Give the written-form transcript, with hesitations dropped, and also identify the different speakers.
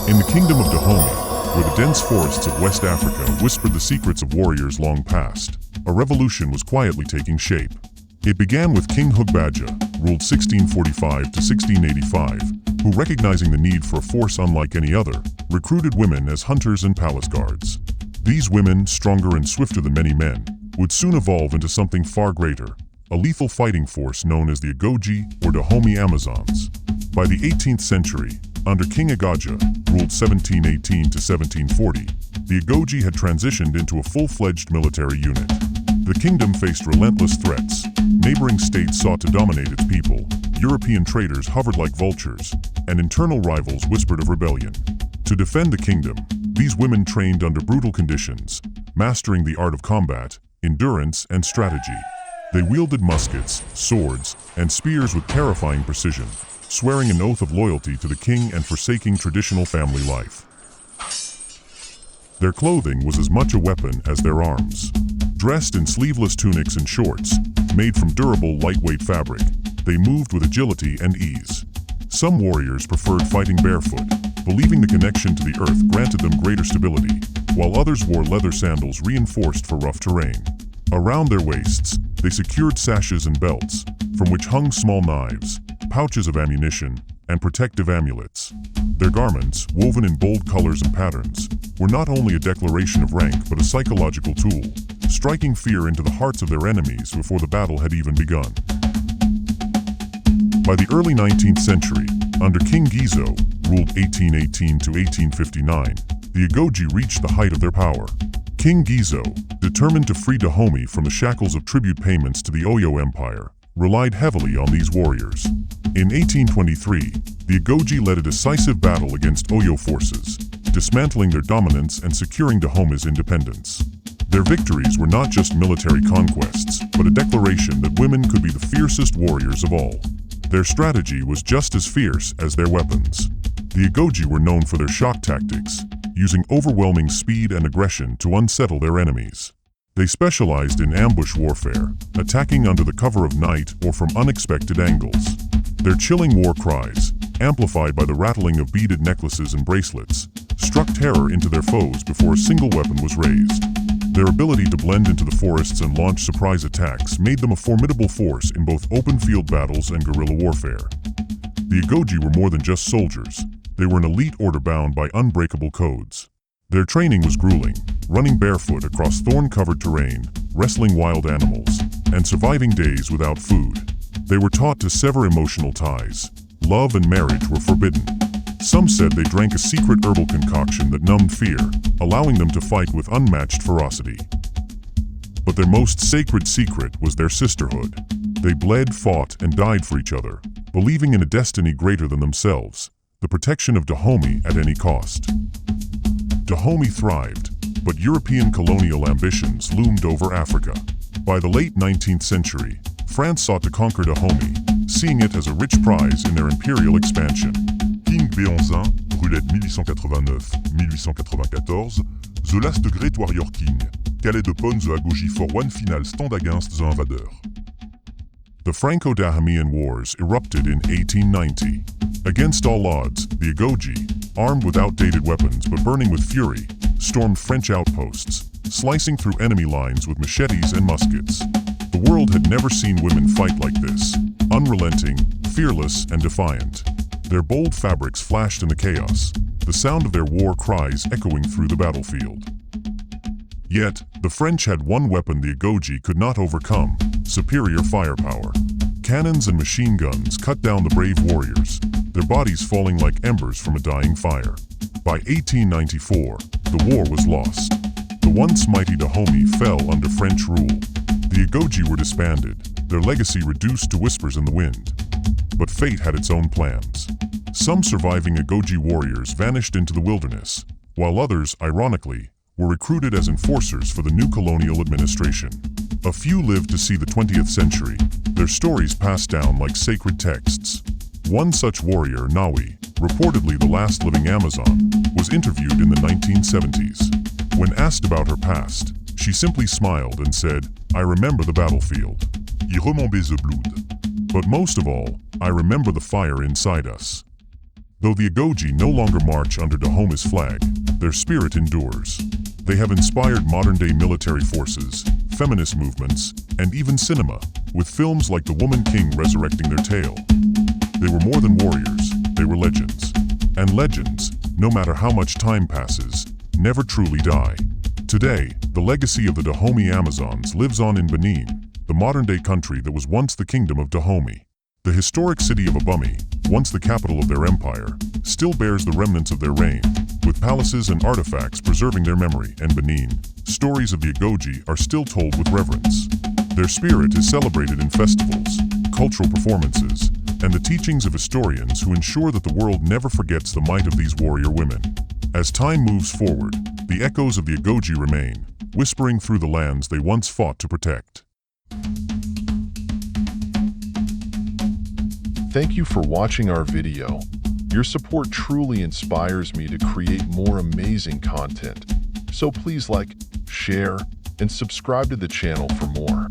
Speaker 1: In the Kingdom of Dahomey, where the dense forests of West Africa whispered the secrets of warriors long past, a revolution was quietly taking shape. It began with King Agojie, ruled 1645 to 1685, who, recognizing the need for a force unlike any other, recruited women as hunters and palace guards. These women, stronger and swifter than many men, would soon evolve into something far greater, a lethal fighting force known as the Agojie or Dahomey Amazons. By the 18th century, under King Agojie, ruled 1718 to 1740, the Agojie had transitioned into a full-fledged military unit. The kingdom faced relentless threats. Neighboring states sought to dominate its people, European traders hovered like vultures, and internal rivals whispered of rebellion. To defend the kingdom, these women trained under brutal conditions, mastering the art of combat, endurance, and strategy. They wielded muskets, swords, and spears with terrifying precision, swearing an oath of loyalty to the king and forsaking traditional family life. Their clothing was as much a weapon as their arms. Dressed in sleeveless tunics and shorts, made from durable, lightweight fabric, they moved with agility and ease. Some warriors preferred fighting barefoot, believing the connection to the earth granted them greater stability, while others wore leather sandals reinforced for rough terrain. Around their waists, they secured sashes and belts, from which hung small knives, pouches of ammunition, and protective amulets. Their garments, woven in bold colors and patterns, were not only a declaration of rank but a psychological tool, striking fear into the hearts of their enemies before the battle had even begun. By the early 19th century, under King Gizo, ruled 1818 to 1859, the Agojie reached the height of their power. King Gizo, determined to free Dahomey from the shackles of tribute payments to the Oyo Empire, relied heavily on these warriors. In 1823, the Agojie led a decisive battle against Oyo forces, dismantling their dominance and securing Dahomey's independence. Their victories were not just military conquests, but a declaration that women could be the fiercest warriors of all. Their strategy was just as fierce as their weapons. The Agojie were known for their shock tactics, using overwhelming speed and aggression to unsettle their enemies. They specialized in ambush warfare, attacking under the cover of night or from unexpected angles. Their chilling war cries, amplified by the rattling of beaded necklaces and bracelets, struck terror into their foes before a single weapon was raised. Their ability to blend into the forests and launch surprise attacks made them a formidable force in both open field battles and guerrilla warfare. The Agojie were more than just soldiers. They were an elite order bound by unbreakable codes. Their training was grueling, running barefoot across thorn-covered terrain, wrestling wild animals, and surviving days without food. They were taught to sever emotional ties. Love and marriage were forbidden. Some said they drank a secret herbal concoction that numbed fear, allowing them to fight with unmatched ferocity. But their most sacred secret was their sisterhood. They bled, fought, and died for each other, believing in a destiny greater than themselves, the protection of Dahomey at any cost. Dahomey thrived, but European colonial ambitions loomed over Africa. By the late 19th century, France sought to conquer Dahomey, seeing it as a rich prize in their imperial expansion.
Speaker 2: King Béanzin, Brulette 1894-1894, The Last Great Warrior King, calait upon the Agojie for one final stand against the invaders.
Speaker 1: The Franco-Dahomeyan Wars erupted in 1890. Against all odds, the Agojie, armed with outdated weapons but burning with fury, stormed French outposts, slicing through enemy lines with machetes and muskets. The world had never seen women fight like this, unrelenting, fearless, and defiant. Their bold fabrics flashed in the chaos, the sound of their war cries echoing through the battlefield. Yet, the French had one weapon the Agojie could not overcome: superior firepower. Cannons and machine guns cut down the brave warriors, their bodies falling like embers from a dying fire. By 1894, the war was lost. The once mighty Dahomey fell under French rule. The Agojie were disbanded, their legacy reduced to whispers in the wind. But fate had its own plans. Some surviving Agojie warriors vanished into the wilderness, while others, ironically, were recruited as enforcers for the new colonial administration. A few lived to see the 20th century, their stories passed down like sacred texts. One such warrior, Nawi, reportedly the last living Amazon, was interviewed in the 1970s. When asked about her past, she simply smiled and said, "I remember the battlefield.
Speaker 2: I remember the blood.
Speaker 1: But most of all, I remember the fire inside us." Though the Agojie no longer march under Dahomey's flag, their spirit endures. They have inspired modern-day military forces, feminist movements, and even cinema, with films like The Woman King resurrecting their tale. They were more than warriors, they were legends. And legends, no matter how much time passes, never truly die. Today, the legacy of the Dahomey Amazons lives on in Benin, the modern-day country that was once the Kingdom of Dahomey. The historic city of Agojie, once the capital of their empire, still bears the remnants of their reign, with palaces and artifacts preserving their memory. And Benin, stories of the Agojie are still told with reverence. Their spirit is celebrated in festivals, cultural performances, and the teachings of historians who ensure that the world never forgets the might of these warrior women. As time moves forward, the echoes of the Agojie remain, whispering through the lands they once fought to protect.
Speaker 3: Thank you for watching our video. Your support truly inspires me to create more amazing content. So please like, share, and subscribe to the channel for more.